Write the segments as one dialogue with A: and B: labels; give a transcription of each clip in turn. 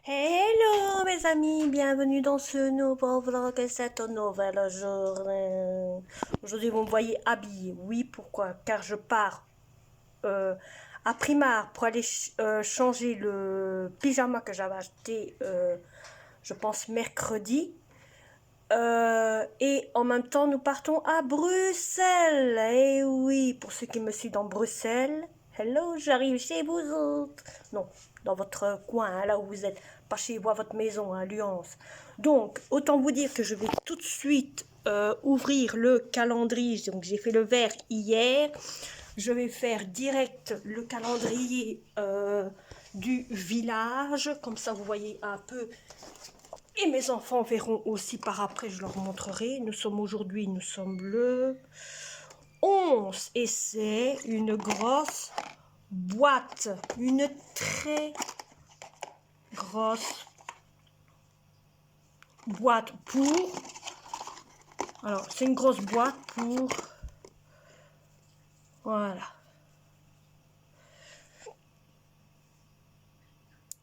A: Hello mes amis, bienvenue dans ce nouveau vlog et cette nouvelle journée. Aujourd'hui vous me voyez habillée, oui pourquoi? Car je pars à Primark pour aller changer le pyjama que j'avais acheté je pense mercredi. Et en même temps nous partons à Bruxelles. Et oui, pour ceux qui me suivent dans Bruxelles, hello, j'arrive chez vous autres. Non, dans votre coin, hein, là où vous êtes, pas chez vous à votre maison, à Luance. Donc, autant vous dire que je vais tout de suite ouvrir le calendrier. Donc, j'ai fait le vert hier. Je vais faire direct le calendrier du village. Comme ça, vous voyez un peu. Et mes enfants verront aussi par après, je leur montrerai. Nous sommes le 11 et c'est une grosse boîte, une très grosse boîte pour... Alors, c'est une grosse boîte pour... Voilà.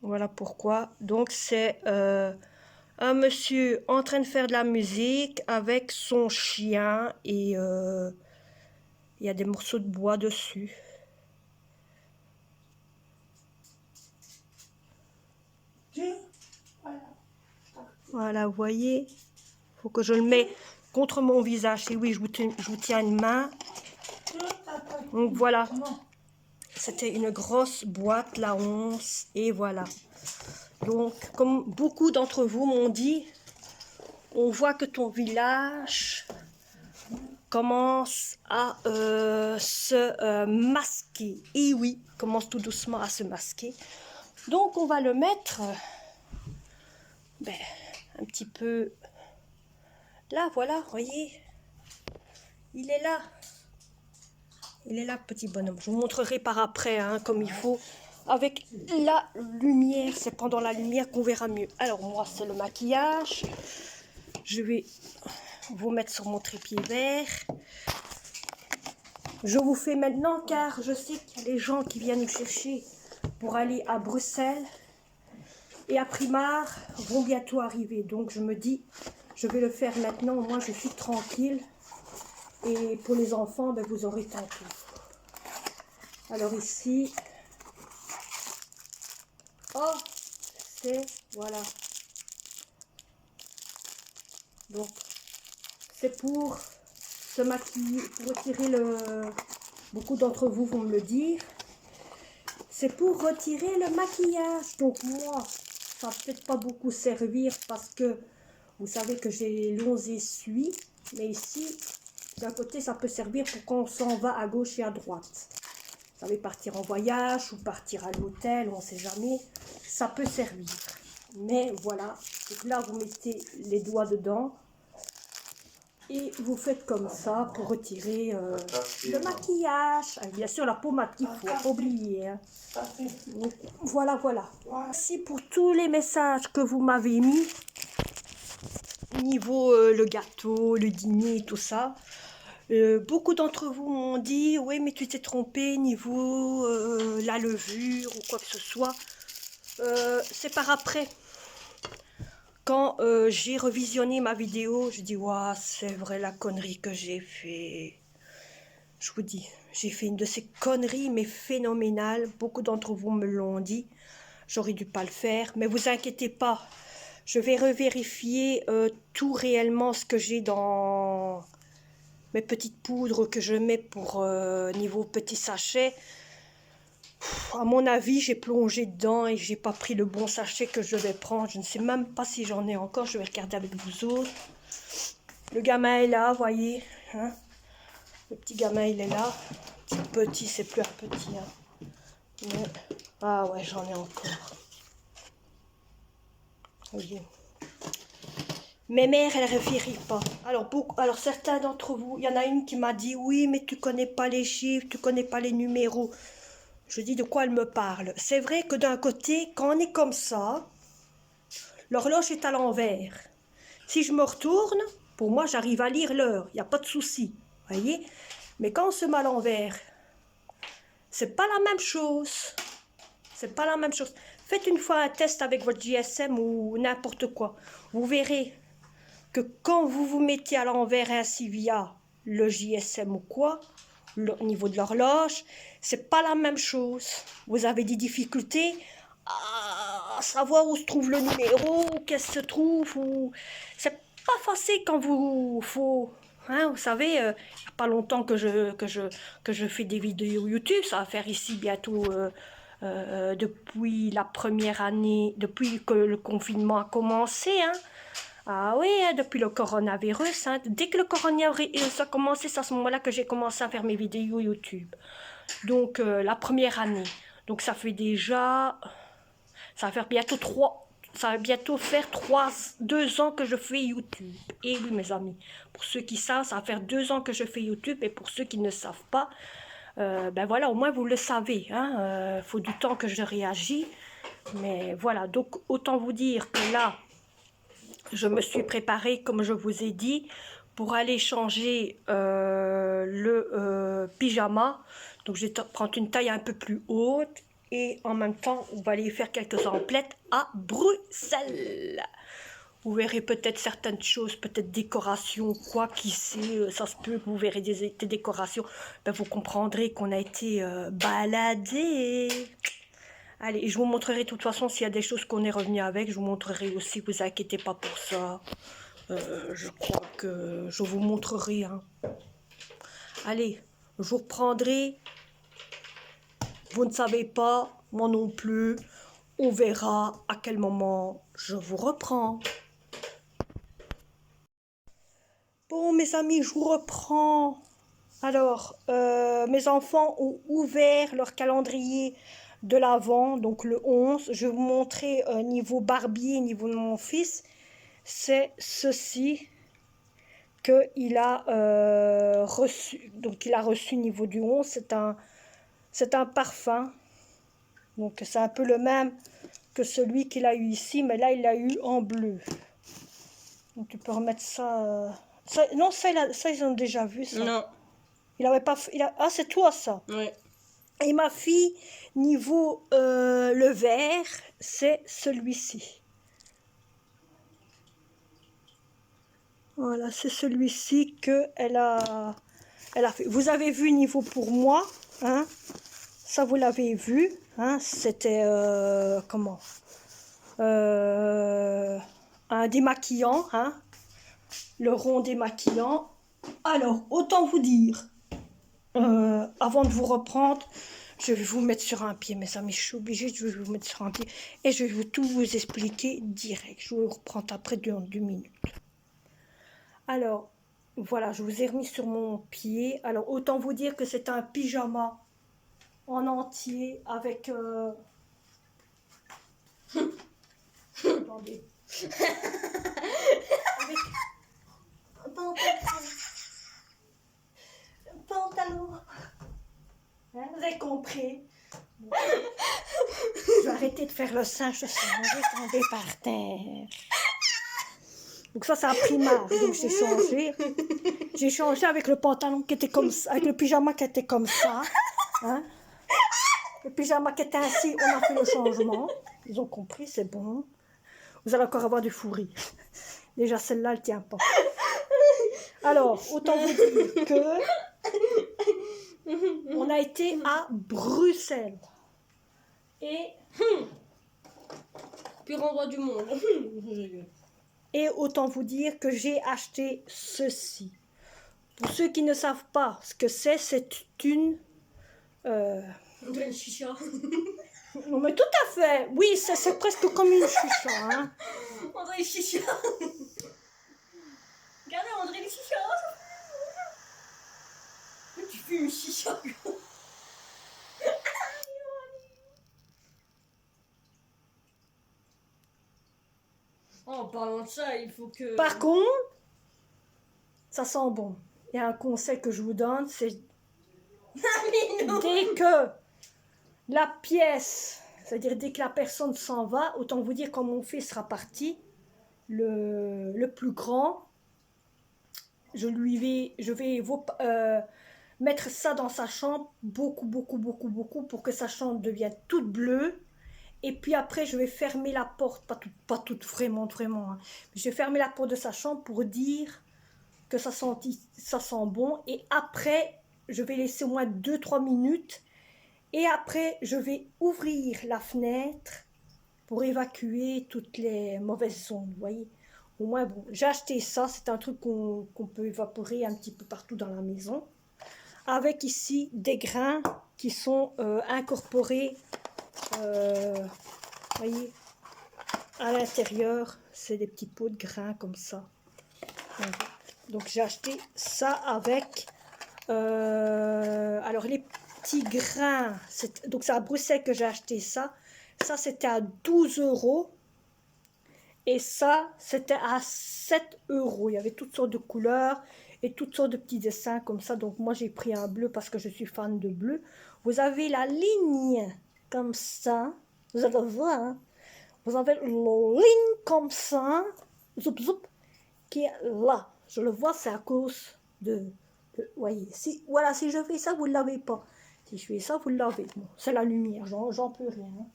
A: Voilà pourquoi. Donc, c'est un monsieur en train de faire de la musique avec son chien et il y a des morceaux de bois dessus. Voilà, vous voyez, faut que je le mette contre mon visage. Et oui, je vous tiens une main. Donc voilà, c'était une grosse boîte, la 11. Et voilà. Donc, comme beaucoup d'entre vous m'ont dit, on voit que ton village commence à se masquer. Et oui, commence tout doucement à se masquer. Donc, on va le mettre un petit peu là, voilà, voyez. Il est là. Il est là, petit bonhomme. Je vous montrerai par après, hein, comme il faut. Avec la lumière, c'est pendant la lumière qu'on verra mieux. Alors, moi, c'est le maquillage. Je vais vous mettre sur mon trépied vert. Je vous fais maintenant, car je sais qu'il y a des gens qui viennent nous chercher pour aller à Bruxelles. Et à Primark vont bientôt arriver. Donc, je me dis, je vais le faire maintenant. Moi, je suis tranquille. Et pour les enfants, ben, vous aurez tantôt. Alors ici, oh, c'est, voilà. Donc, c'est pour se maquiller, pour retirer le... Beaucoup d'entre vous vont me le dire. C'est pour retirer le maquillage. Donc moi, ça va peut-être pas beaucoup servir parce que vous savez que j'ai les longs essuies. Mais ici, d'un côté, ça peut servir pour quand on s'en va à gauche et à droite. Vous savez, partir en voyage ou partir à l'hôtel, on ne sait jamais. Ça peut servir. Mais voilà, donc là, vous mettez les doigts dedans. Et vous faites comme ça pour retirer le maquillage. Ah, bien sûr, la pommade qu'il faut, pas oublier. Hein. Donc, voilà, voilà. Merci pour tous les messages que vous m'avez mis. Niveau le gâteau, le dîner, tout ça. Beaucoup d'entre vous m'ont dit, oui, mais tu t'es trompé niveau la levure ou quoi que ce soit. C'est par après. Quand j'ai revisionné ma vidéo, je dis, waouh, c'est vrai la connerie que j'ai fait. Je vous dis, j'ai fait une de ces conneries, mais phénoménales. Beaucoup d'entre vous me l'ont dit. J'aurais dû pas le faire, mais vous inquiétez pas. Je vais revérifier tout réellement ce que j'ai dans mes petites poudres que je mets pour niveau petit sachet. À mon avis, j'ai plongé dedans et j'ai pas pris le bon sachet que je vais prendre. Je ne sais même pas si j'en ai encore. Je vais regarder avec vous autres. Le gamin est là, voyez. Hein? Le petit gamin, il est là. Petit, c'est plus un petit. Hein. Mais... ah ouais, j'en ai encore. Voyez. Mes mères, elles ne réfléchissent pas. Alors certains d'entre vous, il y en a une qui m'a dit, oui, mais tu connais pas les chiffres, tu connais pas les numéros. Je dis de quoi elle me parle. C'est vrai que d'un côté, quand on est comme ça, l'horloge est à l'envers. Si je me retourne, pour moi, j'arrive à lire l'heure. Il n'y a pas de souci. Voyez? Mais quand on se met à l'envers, c'est pas la même chose. C'est pas la même chose. Faites une fois un test avec votre GSM ou n'importe quoi. Vous verrez que quand vous vous mettez à l'envers ainsi via le GSM ou quoi, au niveau de l'horloge, c'est pas la même chose. Vous avez des difficultés à savoir où se trouve le numéro, où qu'est-ce qui se trouve, ou c'est pas facile quand vous faut. Hein, vous savez, il n'y a pas longtemps que je fais des vidéos YouTube, ça va faire ici bientôt depuis la première année, depuis que le confinement a commencé, hein. Ah oui, hein, depuis le coronavirus, hein. Dès que le coronavirus a commencé, c'est à ce moment-là que j'ai commencé à faire mes vidéos YouTube. Donc, la première année. Donc, ça va faire bientôt ça va bientôt faire 2 ans que je fais YouTube. Et oui, mes amis, pour ceux qui savent, ça va faire 2 ans que je fais YouTube. Et pour ceux qui ne savent pas, ben voilà, au moins vous le savez. Hein, faut du temps que je réagis. Mais voilà, donc autant vous dire que là, je me suis préparée, comme je vous ai dit, pour aller changer le pyjama. Donc je vais prendre une taille un peu plus haute. Et en même temps, on va aller faire quelques emplettes à Bruxelles. Vous verrez peut-être certaines choses, peut-être décorations, quoi, qui sait, ça se peut que vous verrez des décorations. Ben, vous comprendrez qu'on a été baladé. Allez, je vous montrerai de toute façon s'il y a des choses qu'on est revenu avec. Je vous montrerai aussi, vous inquiétez pas pour ça. Je crois que je vous montrerai. Hein. Allez, je vous reprendrai. Vous ne savez pas, moi non plus. On verra à quel moment je vous reprends. Bon, mes amis, je vous reprends. Alors, mes enfants ont ouvert leur calendrier de l'Avent, donc le 11. Je vais vous montrer niveau barbier, niveau de mon fils. C'est ceci qu'il a reçu. Donc, il a reçu niveau du 11. C'est un parfum. Donc, c'est un peu le même que celui qu'il a eu ici, mais là, il l'a eu en bleu. Donc, tu peux remettre ça... non, ça, ils ont déjà vu, ça.
B: Non.
A: Il avait pas... ah, c'est toi, ça.
B: Ouais.
A: Et ma fille, niveau le vert, c'est celui-ci. Voilà, c'est celui-ci qu'elle a fait. Vous avez vu niveau pour moi, hein? Ça, vous l'avez vu, hein? C'était, comment? Un démaquillant, hein? Le rond démaquillant. Alors, autant vous dire, avant de vous reprendre, je vais vous mettre sur un pied, mes amis, je suis obligée, je vais vous mettre sur un pied et je vais tout vous expliquer direct. Je vais vous reprendre après 2 minutes. Alors, voilà, je vous ai remis sur mon pied. Alors, autant vous dire que c'est un pyjama en entier avec... Attendez. Avec un pantalon. Hein, vous avez compris. Bon. Je vais arrêter de faire le singe, je vais tomber par terre. Donc ça, c'est un Primark. Donc j'ai changé. J'ai changé avec le pantalon qui était comme ça, avec le pyjama qui était comme ça. Hein. Le pyjama qui était ainsi, on a fait le changement. Ils ont compris, c'est bon. Vous allez encore avoir du fou rire. Déjà, celle-là, elle ne tient pas. Alors, autant vous dire que on a été à Bruxelles. Et
B: Pire endroit du monde.
A: Et autant vous dire que j'ai acheté ceci. Pour ceux qui ne savent pas ce que c'est une...
B: On dirait une chicha.
A: Non mais tout à fait. Oui, c'est presque comme une chicha. Hein.
B: On dirait une chicha. Regardez, on dirait une chicha. Tu fais une chicha. En parlant de ça, il faut que...
A: Par contre, ça sent bon. Il y a un conseil que je vous donne, c'est dès que la pièce, c'est-à-dire dès que la personne s'en va, autant vous dire quand mon fils sera parti, le plus grand, je vais mettre ça dans sa chambre beaucoup pour que sa chambre devienne toute bleue Et puis après, je vais fermer la porte, pas toute vraiment, vraiment. Hein. Je vais fermer la porte de sa chambre pour dire que ça sent bon. Et après, je vais laisser au moins 2-3 minutes. Et après, je vais ouvrir la fenêtre pour évacuer toutes les mauvaises ondes, vous voyez. Au moins, bon, j'ai acheté ça. C'est un truc qu'on peut évaporer un petit peu partout dans la maison. Avec ici des grains qui sont incorporés, voyez, à l'intérieur. C'est des petits pots de grains comme ça. Donc j'ai acheté ça avec, alors les petits grains, donc c'est à Bruxelles que j'ai acheté ça. Ça c'était à 12 euros. Et ça, c'était à 7 euros. Il y avait toutes sortes de couleurs et toutes sortes de petits dessins comme ça. Donc moi, j'ai pris un bleu parce que je suis fan de bleu. Vous avez la ligne comme ça. Vous allez voir. Hein. Vous avez la ligne comme ça. Zoup, zoup, qui est là. Je le vois, c'est à cause voyez, si, voilà, si je fais ça, vous ne l'avez pas. Si je fais ça, vous l'avez. Bon, c'est la lumière, j'en peux rien. Hein.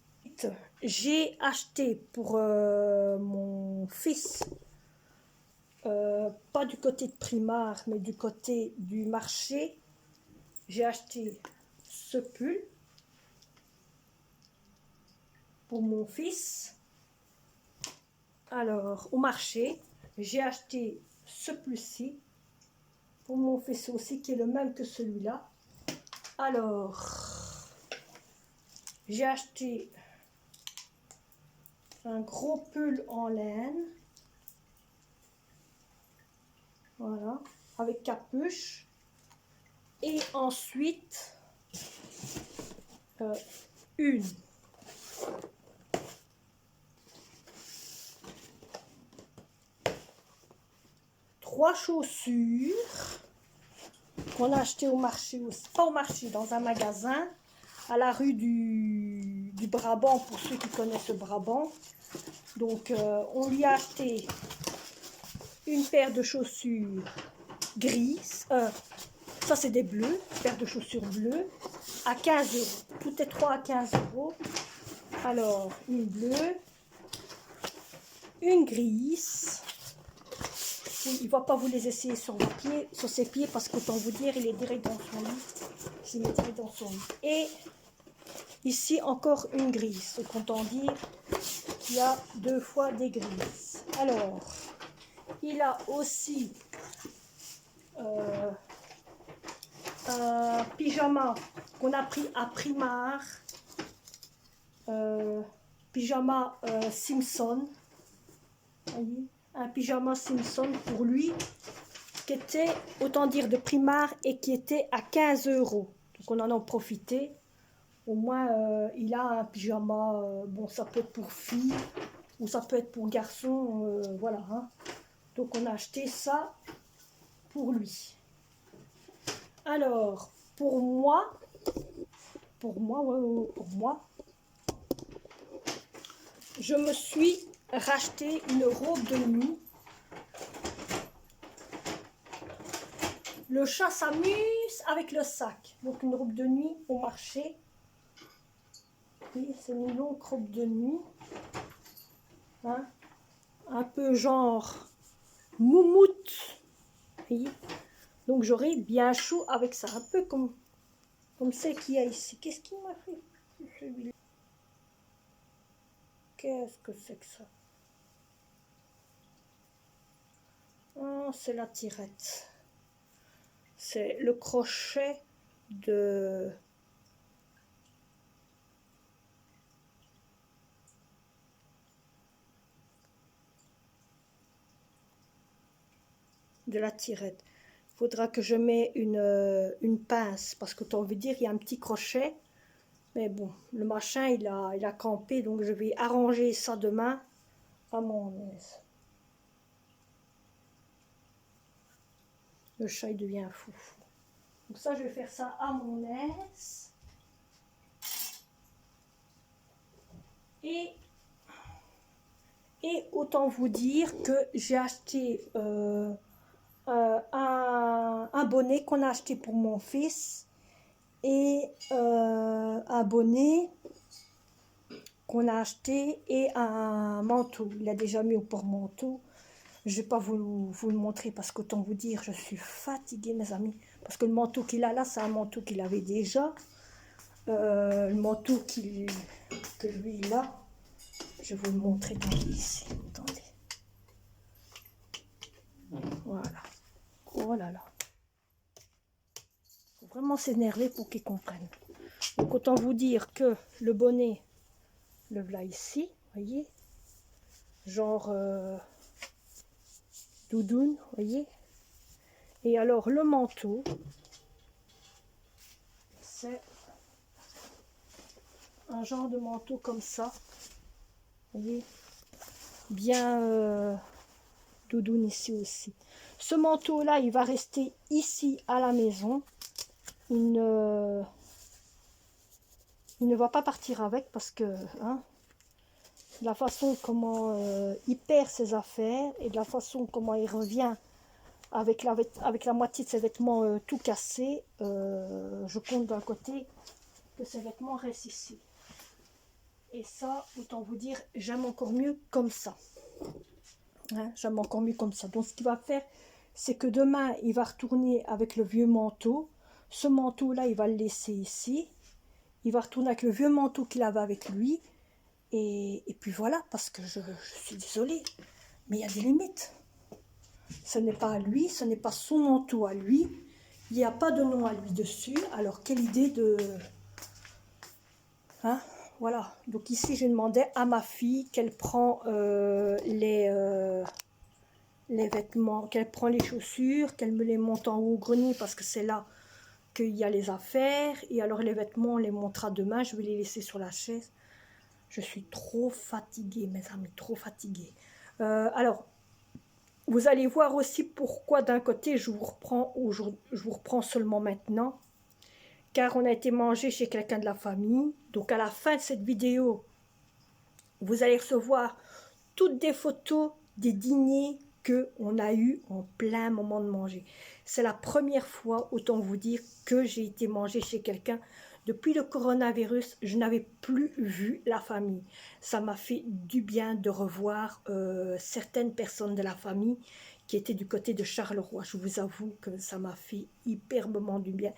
A: J'ai acheté pour mon fils, pas du côté de Primark, mais du côté du marché. J'ai acheté ce pull pour mon fils. Alors, au marché, j'ai acheté ce pull-ci pour mon fils aussi, qui est le même que celui-là. Alors, j'ai acheté un gros pull en laine, voilà, avec capuche, et ensuite une trois chaussures qu'on a acheté au marché aussi, pas au marché, dans un magasin à la rue du Brabant, pour ceux qui connaissent le Brabant. Donc on lui a acheté une paire de chaussures grises, ça c'est des bleus, paire de chaussures bleues, à 15 euros. Tout est 3 à 15 euros. Alors, une bleue, une grise. Il ne va pas vous les essayer sur vos pieds, sur ses pieds, parce qu'autant vous dire, il est direct dans son lit. Il est direct dans son lit. Et ici, encore une grise. Donc, autant dire qu'il y a 2 fois des grises. Alors, il a aussi un pyjama qu'on a pris à Primark. Pyjama Simpson. Voyez, un pyjama Simpson pour lui, qui était, autant dire, de Primark et qui était à 15 euros. Donc on en a profité. Au moins, il a un pyjama, bon, ça peut être pour fille ou ça peut être pour garçon, voilà. Hein. Donc on a acheté ça pour lui. Alors, pour moi, je me suis racheté une robe de nuit. Le chat s'amuse avec le sac. Donc une robe de nuit au marché. Oui, c'est une longue robe de nuit. Hein? Un peu genre moumoute. Oui. Donc j'aurai bien chaud avec ça. Un peu comme celle qu'il y a ici. Qu'est-ce qu'il m'a fait celui-là? Qu'est-ce que c'est que ça? Oh, c'est la tirette. C'est le crochet de la tirette. Il faudra que je mette une pince, parce que tu veux dire, il y a un petit crochet. Mais bon, le machin, il a campé, donc je vais arranger ça demain à mon aise. Le chat, il devient fou. Donc ça, je vais faire ça à mon aise. Et autant vous dire que j'ai acheté un bonnet qu'on a acheté pour mon fils et un bonnet qu'on a acheté et un manteau. Il a déjà mis au porte-manteau. Je ne vais pas vous le montrer parce qu'autant vous dire, je suis fatiguée, mes amis. Parce que le manteau qu'il a là, c'est un manteau qu'il avait déjà. Le manteau que lui, il a, je vais vous le montrer. Attendez, ici. Attendez. Voilà. Oh là là. Il faut vraiment s'énerver pour qu'ils comprennent. Donc autant vous dire que le bonnet, le voilà ici, voyez, genre doudoune, voyez. Et alors le manteau, c'est un genre de manteau comme ça, voyez, bien doudoune ici aussi. Ce manteau là, il va rester ici à la maison. Il ne va pas partir avec parce que hein, de la façon comment il perd ses affaires et de la façon comment il revient avec la moitié de ses vêtements tout cassés, je compte d'un côté que ses vêtements restent ici. Et ça, autant vous dire, j'aime encore mieux comme ça. Hein, j'aime encore mieux comme ça. Donc ce qu'il va faire, c'est que demain, il va retourner avec le vieux manteau. Ce manteau-là, il va le laisser ici. Il va retourner avec le vieux manteau qu'il avait avec lui. Et puis voilà, parce que je suis désolée, mais il y a des limites. Ce n'est pas à lui, ce n'est pas son manteau à lui. Il n'y a pas de nom à lui dessus. Alors, quelle idée de... Hein, voilà. Donc ici, je demandais à ma fille qu'elle prend les vêtements, qu'elle prend les chaussures, qu'elle me les monte en haut au grenier parce que c'est là qu'il y a les affaires. Et alors, les vêtements, on les montera demain. Je vais les laisser sur la chaise. Je suis trop fatiguée, mes amis, trop fatiguée. Alors, vous allez voir aussi pourquoi d'un côté je vous reprends seulement maintenant, car on a été mangé chez quelqu'un de la famille. Donc à la fin de cette vidéo, vous allez recevoir toutes des photos des dîners qu'on a eu en plein moment de manger. C'est la première fois, autant vous dire, que j'ai été mangé chez quelqu'un. Depuis le coronavirus, je n'avais plus vu la famille. Ça m'a fait du bien de revoir certaines personnes de la famille qui étaient du côté de Charleroi. Je vous avoue que ça m'a fait hyperbement du bien.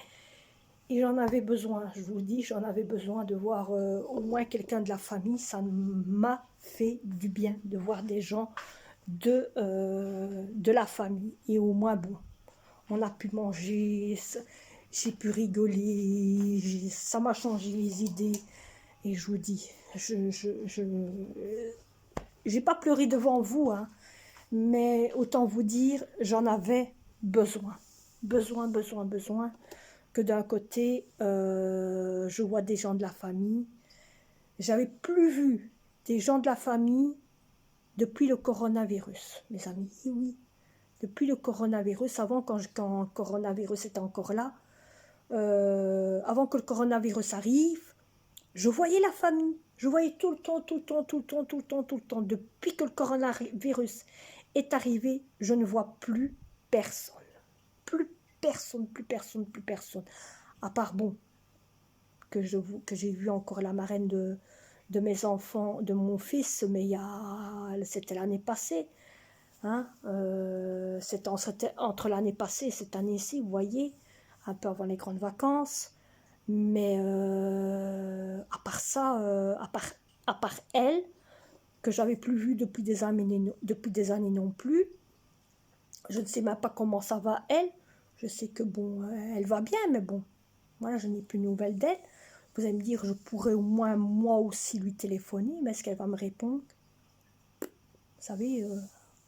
A: Et j'en avais besoin, je vous dis, j'en avais besoin de voir au moins quelqu'un de la famille. Ça m'a fait du bien de voir des gens de la famille. Et au moins, bon, on a pu manger, j'ai pu rigoler, ça m'a changé les idées. Et je vous dis, j'ai pas pleuré devant vous, hein, mais autant vous dire, j'en avais besoin. Besoin. Que d'un côté, je vois des gens de la famille. J'avais plus vu des gens de la famille depuis le coronavirus, mes amis. Oui, depuis le coronavirus, avant quand le coronavirus était encore là, avant que le coronavirus arrive, je voyais la famille. Je voyais tout le temps. Depuis que le coronavirus est arrivé, je ne vois plus personne. Plus personne. À part, bon, que j'ai vu encore la marraine de mes enfants, de mon fils, mais c'était l'année passée. Hein, c'était entre l'année passée et cette année-ci, vous voyez, un peu avant les grandes vacances. Mais à part ça, à part elle, que j'avais plus vue depuis des années non plus, je ne sais même pas comment ça va elle. Je sais que bon, elle va bien, mais bon, voilà, je n'ai plus de nouvelles d'elle. Vous allez me dire, je pourrais au moins moi aussi lui téléphoner, mais est-ce qu'elle va me répondre? Vous savez,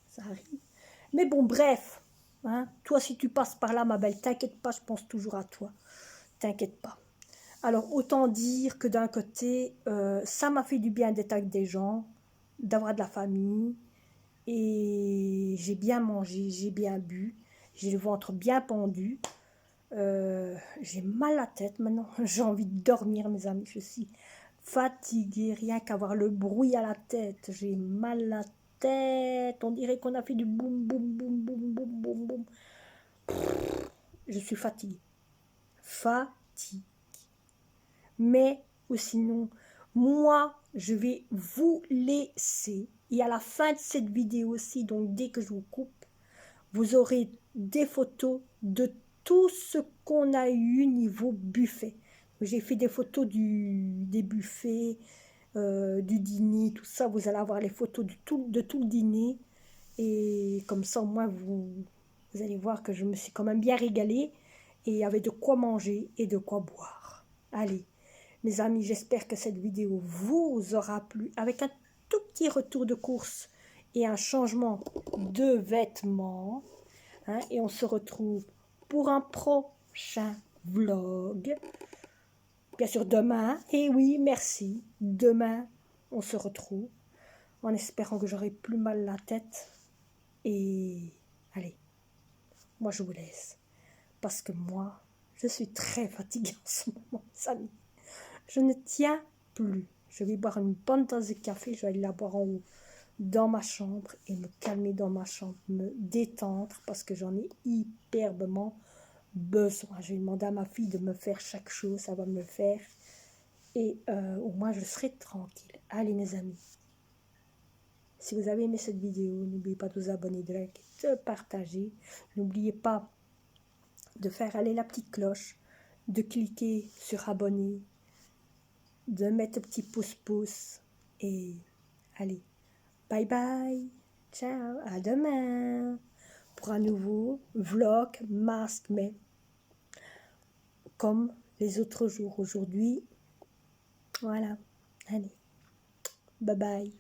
A: ça arrive. Mais bon, bref, hein, toi si tu passes par là, ma belle, t'inquiète pas, je pense toujours à toi. T'inquiète pas. Alors, autant dire que d'un côté, ça m'a fait du bien d'être avec des gens, d'avoir de la famille, et j'ai bien mangé, j'ai bien bu, j'ai le ventre bien pendu, j'ai mal à la tête maintenant, j'ai envie de dormir, mes amis, je suis fatiguée, rien qu'avoir le bruit à la tête, j'ai mal à la tête, on dirait qu'on a fait du boum, boum, boum, boum, boum, boum, boum. Je suis fatiguée, fatiguée. Mais ou sinon, Moi, je vais vous laisser. Et à la fin de cette vidéo aussi, donc dès que je vous coupe, vous aurez des photos de tout ce qu'on a eu niveau buffet. J'ai fait des photos des buffets, du dîner, tout ça. Vous allez avoir les photos de tout le dîner. Et comme ça, au moins, vous allez voir que je me suis quand même bien régalée. Et il y avait de quoi manger et de quoi boire. Allez, mes amis, j'espère que cette vidéo vous aura plu. Avec un tout petit retour de course et un changement de vêtements. Hein, et on se retrouve pour un prochain vlog. Bien sûr, demain. Et oui, merci. Demain, on se retrouve. En espérant que j'aurai plus mal la tête. Et allez, moi je vous laisse. Parce que moi, je suis très fatiguée en ce moment, mes amis. Je ne tiens plus. Je vais boire une bonne tasse de café. Je vais aller la boire en haut dans ma chambre et me calmer dans ma chambre, me détendre parce que j'en ai hyperbement besoin. Je vais demander à ma fille de me faire chaque chose. Ça va me le faire. Et au moins, je serai tranquille. Allez, mes amis. Si vous avez aimé cette vidéo, n'oubliez pas de vous abonner, de liker, de partager. N'oubliez pas de faire aller la petite cloche, de cliquer sur abonner, de mettre un petit pouce-pouce. Et allez, bye bye, ciao, à demain pour un nouveau vlog masque, mais comme les autres jours. Aujourd'hui, voilà, allez, bye bye.